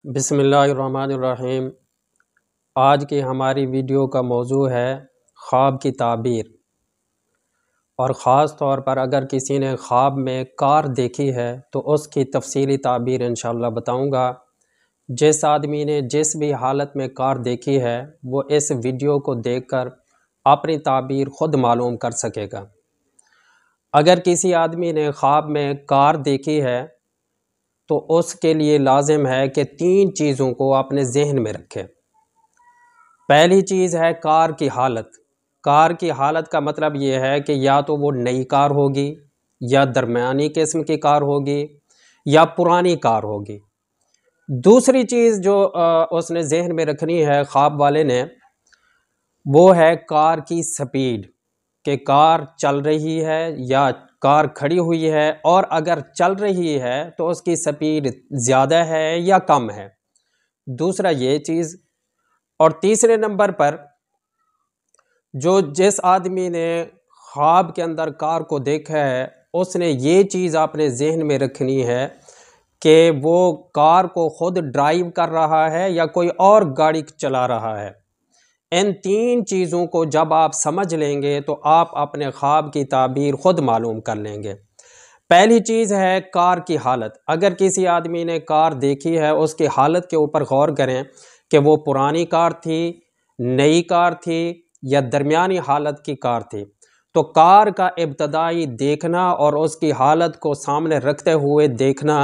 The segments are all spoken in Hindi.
बिस्मिल्लाहिर्रहमानिर्रहीम। आज की हमारी वीडियो का मौजू है ख्वाब की ताबीर। और ख़ास तौर पर अगर किसी ने ख्वाब में कार देखी है तो उसकी तफसीली ताबीर इंशाअल्लाह बताऊंगा। जिस आदमी ने जिस भी हालत में कार देखी है वो इस वीडियो को देखकर अपनी ताबीर ख़ुद मालूम कर सकेगा। अगर किसी आदमी ने ख्वाब में कार देखी है तो उसके लिए लाजिम है कि 3 चीज़ों को अपने जहन में रखे। पहली चीज़ है कार की हालत। कार की हालत का मतलब ये है कि या तो वो नई कार होगी, या दरमियानी किस्म की कार होगी, या पुरानी कार होगी। दूसरी चीज़ जो उसने जहन में रखनी है ख्वाब वाले ने, वो है कार की स्पीड, कि कार चल रही है या कार खड़ी हुई है, और अगर चल रही है तो उसकी स्पीड ज़्यादा है या कम है। दूसरा ये चीज़। और तीसरे नंबर पर जिस आदमी ने ख्वाब के अंदर कार को देखा है उसने ये चीज़ अपने जहन में रखनी है कि वो कार को ख़ुद ड्राइव कर रहा है या कोई और गाड़ी चला रहा है। इन 3 चीज़ों को जब आप समझ लेंगे तो आप अपने ख्वाब की ताबीर ख़ुद मालूम कर लेंगे। पहली चीज़ है कार की हालत। अगर किसी आदमी ने कार देखी है उसकी हालत के ऊपर गौर करें कि वो पुरानी कार थी, नई कार थी या दरमियानी हालत की कार थी। तो कार का इब्तदाई देखना और उसकी हालत को सामने रखते हुए देखना,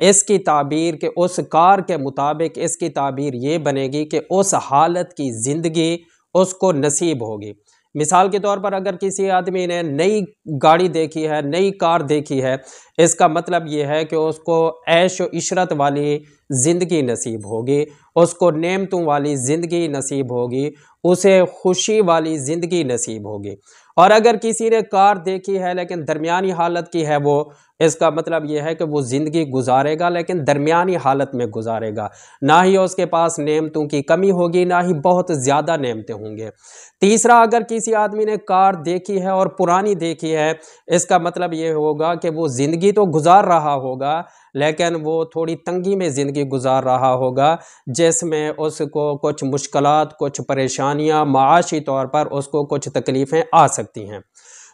इसकी ताबीर के उस कार के मुताबिक इसकी ताबीर ये बनेगी कि उस हालत की ज़िंदगी उसको नसीब होगी। मिसाल के तौर पर अगर किसी आदमी ने नई गाड़ी देखी है, नई कार देखी है, इसका मतलब ये है कि उसको ऐश व इशरत वाली ज़िंदगी नसीब होगी, उसको नेमतों वाली ज़िंदगी नसीब होगी, उसे खुशी वाली ज़िंदगी नसीब होगी। और अगर किसी ने कार देखी है लेकिन दरमियानी हालत की है वो, इसका मतलब यह है कि वो ज़िंदगी गुजारेगा लेकिन दरमियानी हालत में गुजारेगा। ना ही उसके पास नेमतों की कमी होगी, ना ही बहुत ज़्यादा नेमतें होंगे। तीसरा, अगर किसी आदमी ने कार देखी है और पुरानी देखी है, इसका मतलब ये होगा कि वो ज़िंदगी तो गुजार रहा होगा लेकिन वो थोड़ी तंगी में ज़िंदगी गुजार रहा होगा, जिसमें उसको कुछ मुश्किलात, कुछ परेशानियां, माशी तौर पर उसको कुछ तकलीफ़ें आ सकती हैं।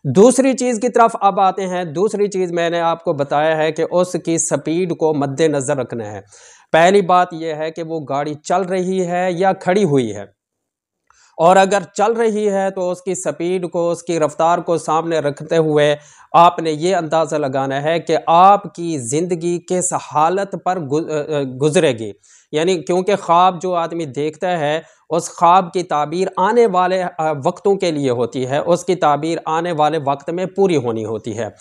दूसरी चीज़ की तरफ अब आते हैं। दूसरी चीज़ मैंने आपको बताया है कि उसकी स्पीड को मद्देनज़र रखना है। पहली बात यह है कि वो गाड़ी चल रही है या खड़ी हुई है, और अगर चल रही है तो उसकी स्पीड को, उसकी रफ्तार को सामने रखते हुए आपने ये अंदाज़ा लगाना है कि आपकी ज़िंदगी किस हालत पर गुजरेगी। यानी क्योंकि ख्वाब जो आदमी देखता है उस ख्वाब की ताबीर आने वाले वक्तों के लिए होती है, उसकी ताबीर आने वाले वक्त में पूरी होनी होती है।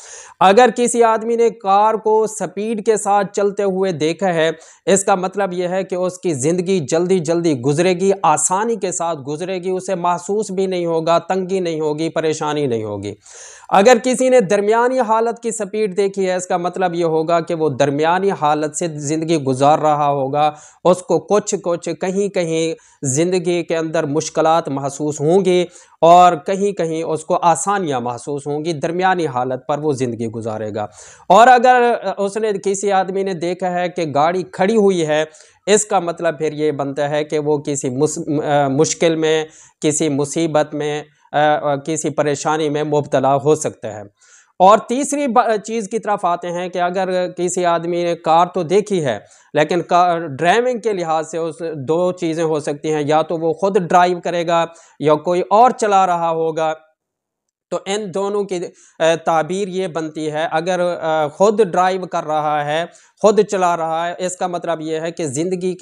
अगर किसी आदमी ने कार को स्पीड के साथ चलते हुए देखा है, इसका मतलब यह है कि उसकी ज़िंदगी जल्दी जल्दी गुजरेगी, आसानी के साथ गुजरेगी, उसे महसूस भी नहीं होगा, तंगी नहीं होगी, परेशानी नहीं होगी। अगर किसी ने दरमियानी हालत की स्पीड देखी है, इसका मतलब ये होगा कि वो दरमियानी हालत से ज़िंदगी गुजार रहा होगा, उसको कुछ कुछ कहीं कहीं ज़िंदगी के अंदर मुश्किलात महसूस होंगी और कहीं कहीं उसको आसानियां महसूस होंगी। दरमियानी हालत पर वो ज़िंदगी गुजारेगा। और अगर उसने, किसी आदमी ने देखा है कि गाड़ी खड़ी हुई है, इसका मतलब फिर ये बनता है कि वो किसी मुश्किल में, किसी मुसीबत में, किसी परेशानी में मुब्तला हो सकता है। और तीसरी चीज़ की तरफ आते हैं कि अगर किसी आदमी ने कार तो देखी है लेकिन कार ड्राइविंग के लिहाज से उस 2 चीज़ें हो सकती हैं, या तो वो खुद ड्राइव करेगा या कोई और चला रहा होगा। तो इन दोनों की ताबीर ये बनती है, अगर खुद ड्राइव कर रहा है, खुद चला रहा है, इसका मतलब ये है कि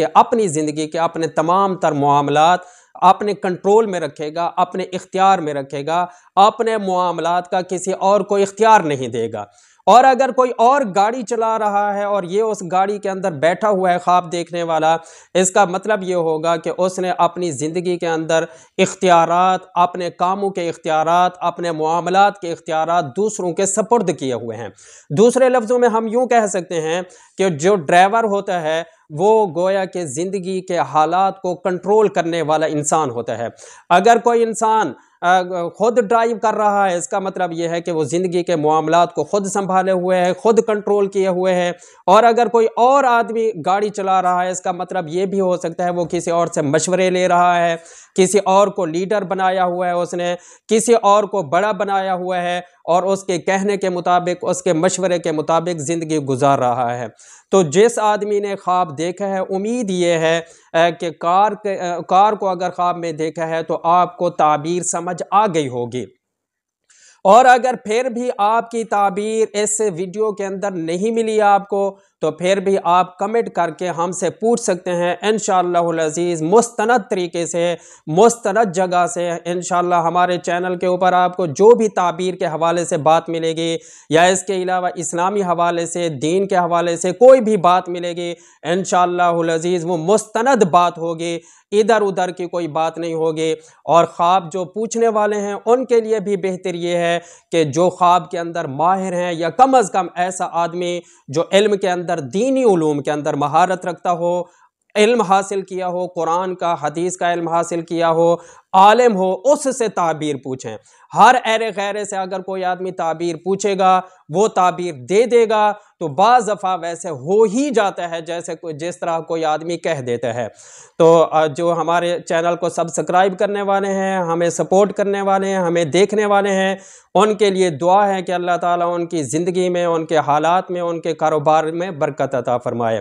अपनी ज़िंदगी के अपने तमाम तर मामलात अपने कंट्रोल में रखेगा, अपने इख्तियार में रखेगा, अपने मामलात का किसी और को इख्तियार नहीं देगा। और अगर कोई और गाड़ी चला रहा है और ये उस गाड़ी के अंदर बैठा हुआ है ख्वाब देखने वाला, इसका मतलब ये होगा कि उसने अपनी ज़िंदगी के अंदर इख्तियारात, अपने कामों के इख्तियारात, अपने मामलात के इख्तियारात दूसरों के सपुर्द किए हुए हैं। दूसरे लफ्ज़ों में हम यूँ कह सकते हैं कि जो ड्राइवर होता है वो गोया के ज़िंदगी के हालात को कंट्रोल करने वाला इंसान होता है। अगर कोई इंसान खुद ड्राइव कर रहा है, इसका मतलब यह है कि वो ज़िंदगी के मामलात को खुद संभाले हुए है, खुद कंट्रोल किए हुए है। और अगर कोई और आदमी गाड़ी चला रहा है, इसका मतलब ये भी हो सकता है वो किसी और से मशवरे ले रहा है, किसी और को लीडर बनाया हुआ है, उसने किसी और को बड़ा बनाया हुआ है और उसके कहने के मुताबिक, उसके मशवरे के मुताबिक ज़िंदगी गुजार रहा है। तो जिस आदमी ने ख्वाब देखा है, उम्मीद ये है कि कार को अगर ख्वाब में देखा है तो आपको ताबीर समझ आ गई होगी। और अगर फिर भी आपकी ताबीर इस वीडियो के अंदर नहीं मिली आपको, तो फिर भी आप कमेंट करके हमसे पूछ सकते हैं। इंशाअल्लाहुल अज़ीज़ मुस्तनद तरीके से, मुस्तनद जगह से इंशाअल्लाह हमारे चैनल के ऊपर आपको जो भी ताबीर के हवाले से बात मिलेगी या इसके अलावा इस्लामी हवाले से, दीन के हवाले से कोई भी बात मिलेगी, इंशाअल्लाहुल अज़ीज़ वो मुस्तनद बात होगी, इधर उधर की कोई बात नहीं होगी। और ख्वाब जो पूछने वाले हैं उनके लिए भी बेहतर ये है कि जो ख्वाब के अंदर माहिर हैं, या कम अज़ कम ऐसा आदमी जो इल्म के अंदर, दीनी उलूम के अंदर महारत रखता हो, इल्म हासिल किया हो, कुरान का, हदीस का इल्म हासिल किया हो, आलिम हो, उससे ताबीर पूछें। हर ऐरे गैरे से अगर कोई आदमी ताबीर पूछेगा, वो ताबीर दे देगा, तो बाज़ दफ़ा वैसे हो ही जाता है जैसे जिस तरह कोई आदमी कह देता है। तो जो हमारे चैनल को सब्सक्राइब करने वाले हैं, हमें सपोर्ट करने वाले हैं, हमें देखने वाले हैं, उनके लिए दुआ है कि अल्लाह ताला उनकी ज़िंदगी में, उनके हालात में, उनके कारोबार में बरकत अता फरमाए।